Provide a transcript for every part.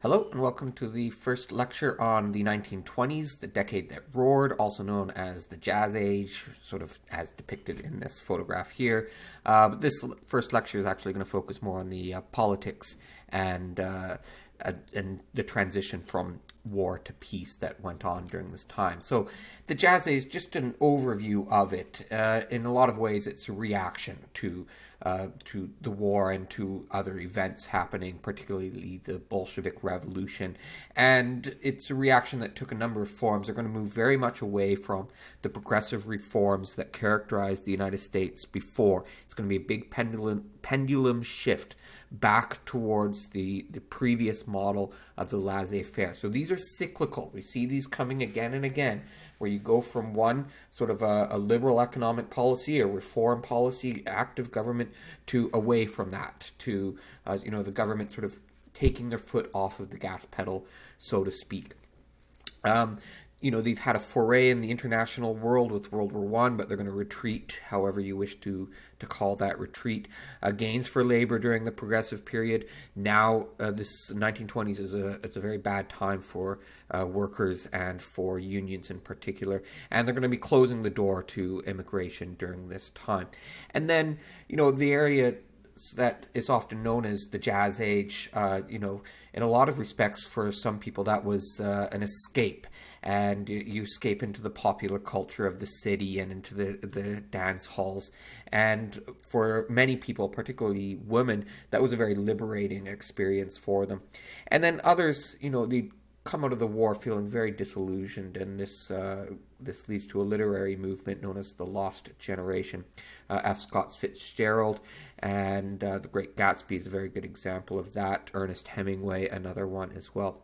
Hello and welcome to the first lecture on the 1920s, the decade that roared, also known as the Jazz Age, sort of as depicted in this photograph here. But this first lecture is actually going to focus more on the politics and the transition from war to peace that went on during this time. So the Jazz Age, just an overview of it. In a lot of ways, it's a reaction to the war and to other events happening, particularly the Bolshevik Revolution. And it's a reaction that took a number of forms. They're going to move very much away from the progressive reforms that characterized the United States before. It's going to be a big pendulum shift back towards the previous model of the laissez-faire. So these are cyclical. We see these coming again and again, where you go from one sort of a liberal economic policy, a reform policy, active government, to away from that, to the government sort of taking their foot off of the gas pedal, so to speak. They've had a foray in the international world with World War I, but they're going to retreat, however you wish to call that retreat. Gains for labor during the progressive period. Now, this 1920s it's a very bad time for workers and for unions in particular, and they're going to be closing the door to immigration during this time. And then, the area that is often known as the Jazz Age, in a lot of respects for some people that was an escape, and you escape into the popular culture of the city and into the dance halls, and for many people, particularly women, that was a very liberating experience for them. And then others, they come out of the war feeling very disillusioned, and this leads to a literary movement known as the Lost Generation. F. Scott Fitzgerald and The Great Gatsby is a very good example of that. Ernest Hemingway, another one as well.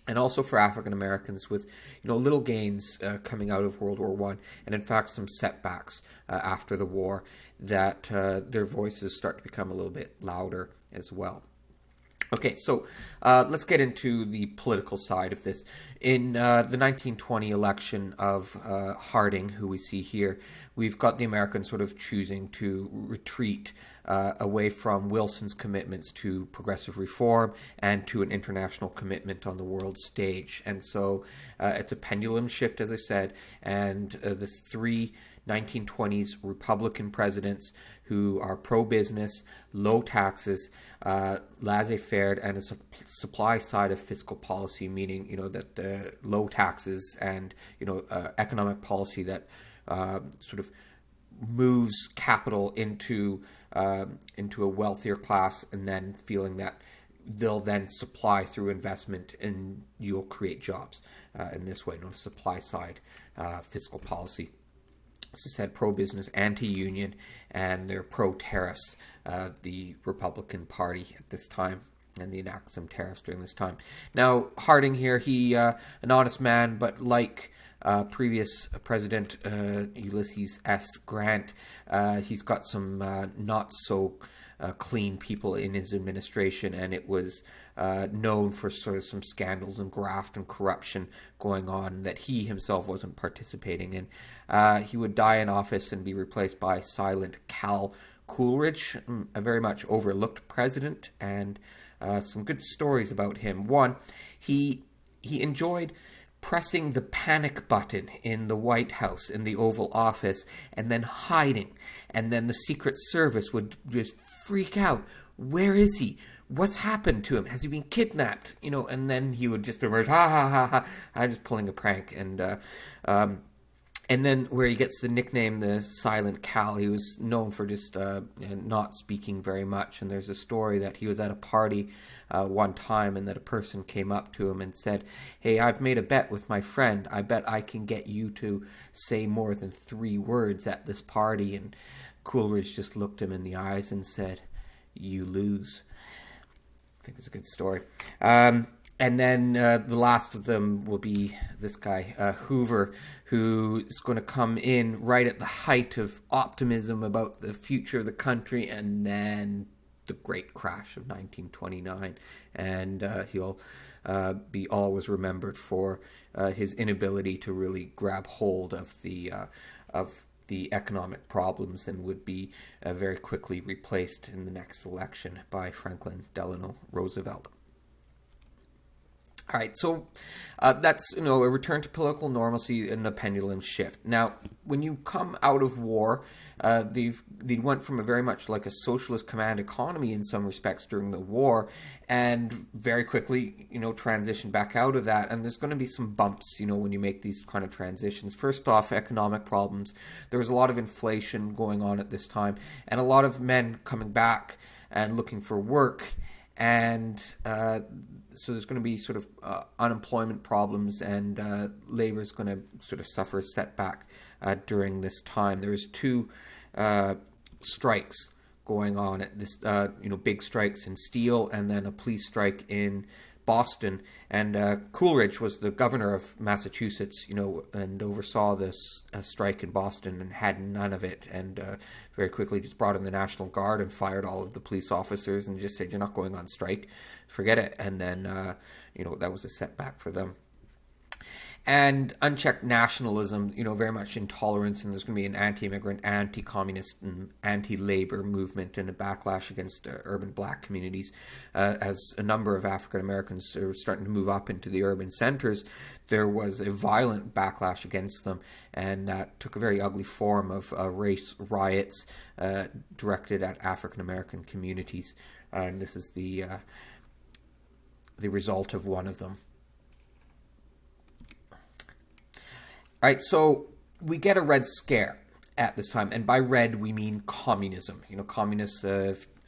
And also for African Americans with, little gains coming out of World War I, and in fact some setbacks after the war, that their voices start to become a little bit louder as well. Okay, so let's get into the political side of this. In the 1920 election of Harding, who we see here, we've got the Americans sort of choosing to retreat away from Wilson's commitments to progressive reform and to an international commitment on the world stage. And so it's a pendulum shift, as I said, and the three 1920s Republican presidents who are pro-business, low taxes, laissez-faire, and a supply side of fiscal policy, meaning that the low taxes and economic policy that sort of moves capital into a wealthier class, and then feeling that they'll then supply through investment and you'll create jobs in this way, supply side fiscal policy. As I said, pro-business, anti-union, and they're pro-tariffs, the Republican Party at this time, and they enact some tariffs during this time. Now, Harding here, he an honest man, but like previous President Ulysses S. Grant, he's got some not so clean people in his administration, and it was known for sort of some scandals and graft and corruption going on that he himself wasn't participating in. He would die in office and be replaced by silent Cal Coolidge, a very much overlooked president, and some good stories about him. One, he enjoyed pressing the panic button in the White House, in the Oval Office, and then hiding. And then the Secret Service would just freak out. Where is he? What's happened to him? Has he been kidnapped? And then he would just emerge, ha, ha, ha, ha, I'm just pulling a prank. And then where he gets the nickname, the Silent Cal, he was known for just not speaking very much. And there's a story that he was at a party one time, and that a person came up to him and said, "Hey, I've made a bet with my friend. I bet I can get you to say more than 3 words at this party." And Coolidge just looked him in the eyes and said, "You lose." I think it's a good story. And then the last of them will be this guy, Hoover, who is going to come in right at the height of optimism about the future of the country, and then the great crash of 1929. And he'll be always remembered for his inability to really grab hold of the economic problems, and would be very quickly replaced in the next election by Franklin Delano Roosevelt. All right, so that's a return to political normalcy and a pendulum shift. Now, when you come out of war, they went from a very much like a socialist command economy in some respects during the war, and very quickly transitioned back out of that. And there's going to be some bumps, when you make these kind of transitions. First off, economic problems. There was a lot of inflation going on at this time, and a lot of men coming back and looking for work, and so there's going to be sort of unemployment problems, and labor is going to sort of suffer a setback during this time. There was two strikes going on at this, big strikes in steel, and then a police strike in Boston. And Coleridge was the governor of Massachusetts, and oversaw this strike in Boston and had none of it, and very quickly just brought in the National Guard and fired all of the police officers and just said, "You're not going on strike, forget it." And then, that was a setback for them. And unchecked nationalism, very much intolerance, and there's going to be an anti-immigrant, anti-communist, and anti-labor movement and a backlash against urban black communities. As a number of African Americans are starting to move up into the urban centers, there was a violent backlash against them, and that took a very ugly form of race riots directed at African American communities. And this is the result of one of them. All right, so we get a Red Scare at this time, and by red we mean communism. Communists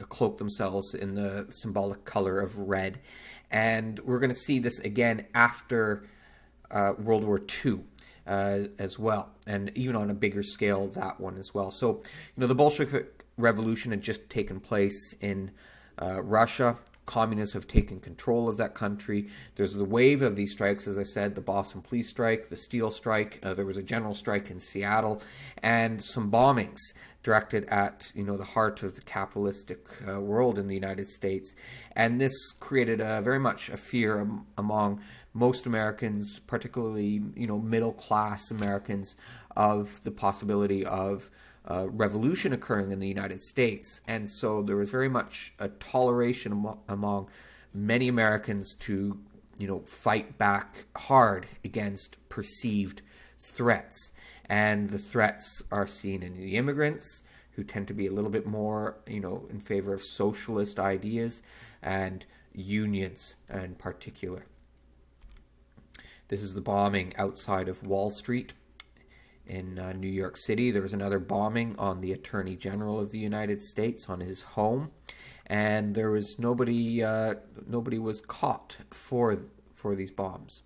cloak themselves in the symbolic color of red, and we're going to see this again after World War II as well, and even on a bigger scale, that one as well. So, the Bolshevik Revolution had just taken place in Russia. Communists have taken control of that country. There's the wave of these strikes, as I said, the Boston police strike, the steel strike. There was a general strike in Seattle, and some bombings directed at the heart of the capitalistic world in the United States. And this created very much a fear among most Americans, particularly middle class Americans, of the possibility of revolution occurring in the United States. And so there was very much a toleration among many Americans to fight back hard against perceived threats. And the threats are seen in the immigrants, who tend to be a little bit more in favor of socialist ideas, and unions in particular. This is the bombing outside of Wall Street in New York City. There was another bombing on the Attorney General of the United States, on his home, and there was nobody was caught for these bombs.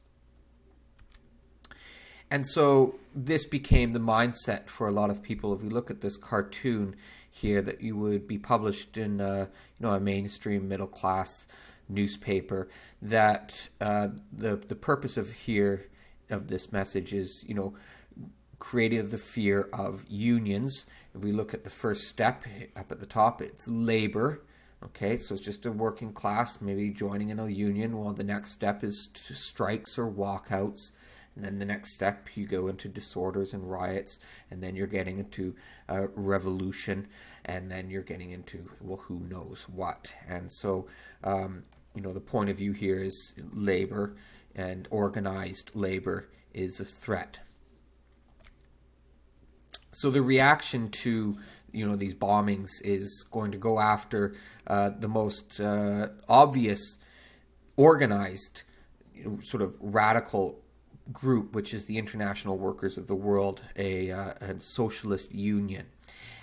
And so this became the mindset for a lot of people. If we look at this cartoon here, that you would be published in a mainstream middle class newspaper, that the purpose of this message is created the fear of unions. If we look at the first step up at the top, it's labor. Okay, so it's just a working class maybe joining in a union. Well, the next step is strikes or walkouts. And then the next step, you go into disorders and riots, and then you're getting into revolution, and then you're getting into, well, who knows what. And so, the point of view here is labor, and organized labor is a threat. So the reaction to these bombings is going to go after the most obvious organized sort of radical group, which is the International Workers of the World, a socialist union.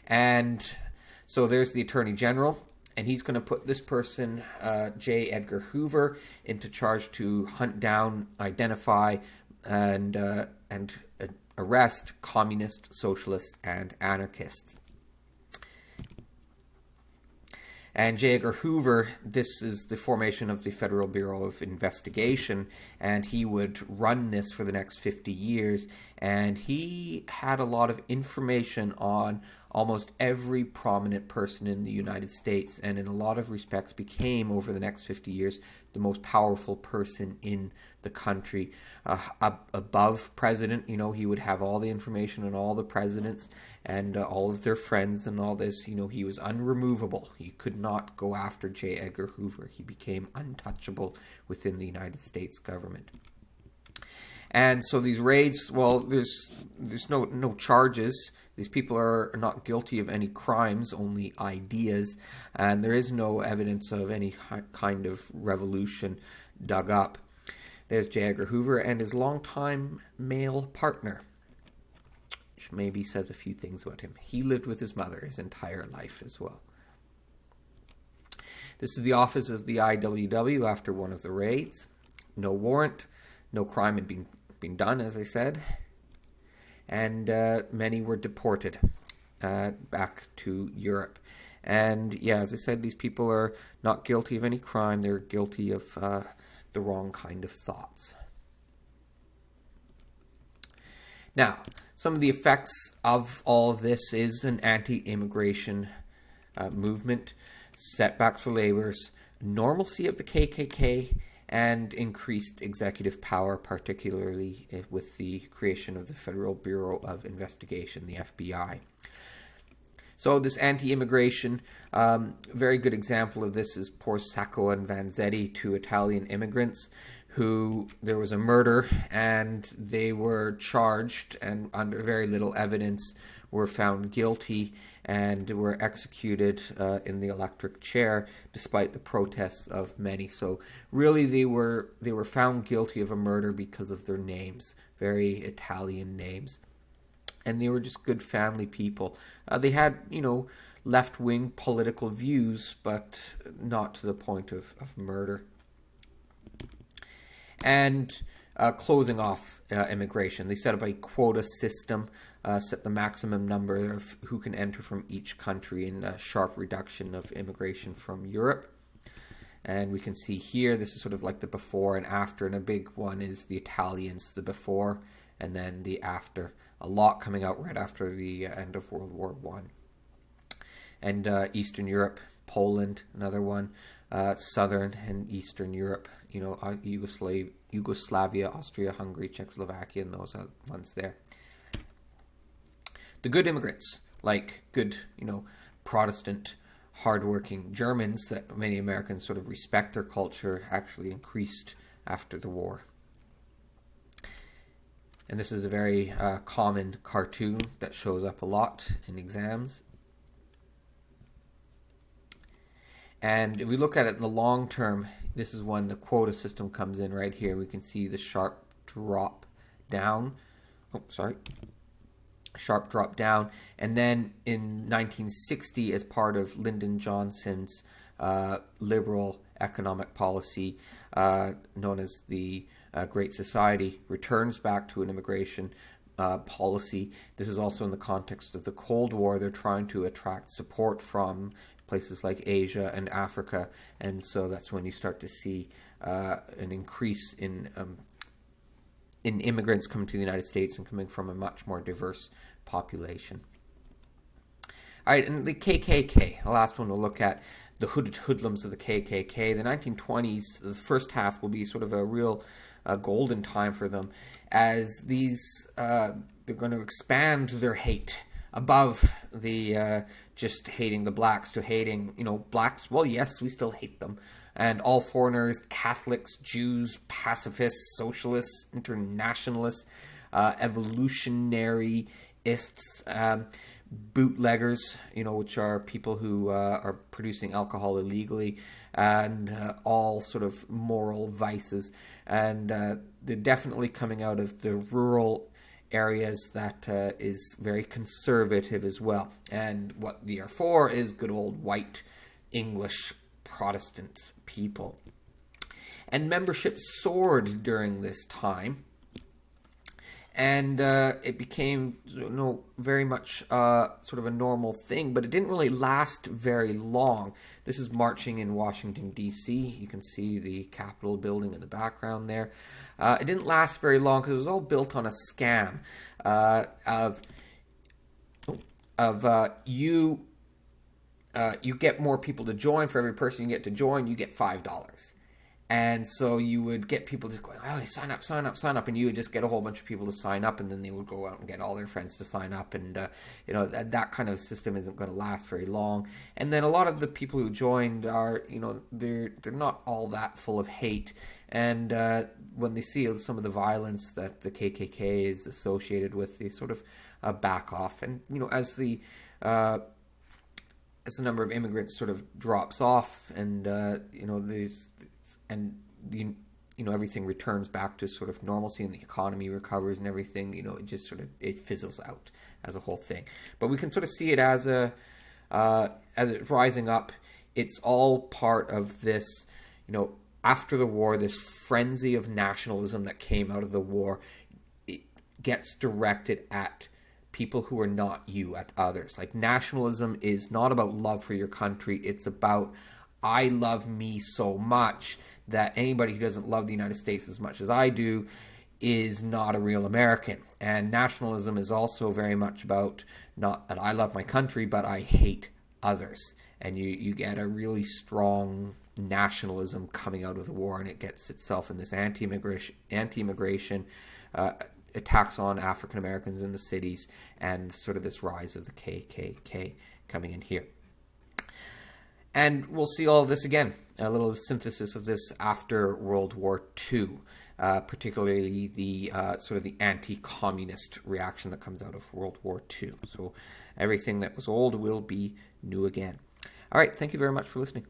And so there's the Attorney General, and he's going to put this person, J. Edgar Hoover, into charge to hunt down, identify, and arrest communists, socialists, and anarchists. And J. Edgar Hoover, this is the formation of the Federal Bureau of Investigation, and he would run this for the next 50 years. And he had a lot of information on almost every prominent person in the United States, and in a lot of respects became, over the next 50 years, the most powerful person in the country. Above president, he would have all the information on all the presidents and all of their friends and all this. He was unremovable. You could not go after J. Edgar Hoover. He became untouchable within the United States government. And so these raids, well, there's no charges. These people are not guilty of any crimes, only ideas. And there is no evidence of any kind of revolution dug up. There's J. Edgar Hoover and his longtime male partner, which maybe says a few things about him. He lived with his mother his entire life as well. This is the office of the IWW after one of the raids. No warrant, no crime had been done, as I said, and many were deported back to Europe. And yeah, as I said, these people are not guilty of any crime. They're guilty of the wrong kind of thoughts. Now, some of the effects of all of this is an anti-immigration movement, setbacks for laborers, normalcy of the KKK, and increased executive power, particularly with the creation of the Federal Bureau of Investigation, the FBI. So this anti-immigration, very good example of this is poor Sacco and Vanzetti, two Italian immigrants who there was a murder and they were charged and under very little evidence were found guilty and were executed in the electric chair despite the protests of many. So really they were found guilty of a murder because of their names, very Italian names. And they were just good family people. They had, left-wing political views, but not to the point of murder. And closing off immigration. They set up a quota system, set the maximum number of who can enter from each country, and a sharp reduction of immigration from Europe. And we can see here, this is sort of like the before and after, and a big one is the Italians, the before, and then the after. A lot coming out right after the end of World War I. And Eastern Europe, Poland, another one. Southern and Eastern Europe, Yugoslavia, Austria, Hungary, Czechoslovakia, and those are the ones there. The good immigrants, like good, Protestant, hardworking Germans that many Americans sort of respect their culture, actually increased after the war. And this is a very common cartoon that shows up a lot in exams. And if we look at it in the long term, this is when the quota system comes in right here. We can see the sharp drop down. Sharp drop down. And then in 1960, as part of Lyndon Johnson's liberal economic policy, known as the Great Society, returns back to an immigration policy. This is also in the context of the Cold War. They're trying to attract support from places like Asia and Africa, and so that's when you start to see an increase in immigrants coming to the United States and coming from a much more diverse population. All right, and the KKK, the last one we'll look at, the hooded hoodlums of the KKK. The 1920s, the first half will be sort of a real golden time for them, as these they're going to expand their hate above the just hating the blacks to hating, blacks. Well, yes, we still hate them. And all foreigners, Catholics, Jews, pacifists, socialists, internationalists, evolutionaryists, bootleggers, which are people who are producing alcohol illegally, and all sort of moral vices. And they're definitely coming out of the rural areas that is very conservative as well. And what they are for is good old white English Protestant people. And membership soared during this time. And it became very much sort of a normal thing, but it didn't really last very long. This is marching in Washington, D.C. You can see the Capitol building in the background there. It didn't last very long because it was all built on a scam of of you get more people to join. For every person you get to join, you get $5. And so you would get people just going, oh, sign up, sign up, sign up. And you would just get a whole bunch of people to sign up, and then they would go out and get all their friends to sign up. And, that kind of system isn't going to last very long. And then a lot of the people who joined are, they're not all that full of hate. And when they see some of the violence that the KKK is associated with, they sort of back off. And, as the number of immigrants sort of drops off, and everything returns back to sort of normalcy, and the economy recovers and everything, it just sort of, it fizzles out as a whole thing. But we can sort of see it as it's rising up. It's all part of this, after the war, this frenzy of nationalism that came out of the war. It gets directed at people who are not you, at others. Like, nationalism is not about love for your country. It's about, I love me so much that anybody who doesn't love the United States as much as I do is not a real American. And nationalism is also very much about not that I love my country, but I hate others. And you get a really strong nationalism coming out of the war, and it gets itself in this anti-immigration attacks on African Americans in the cities, and sort of this rise of the KKK coming in here. And we'll see all of this again, a little synthesis of this after World War II, particularly the sort of the anti-communist reaction that comes out of World War II. So everything that was old will be new again. All right, thank you very much for listening.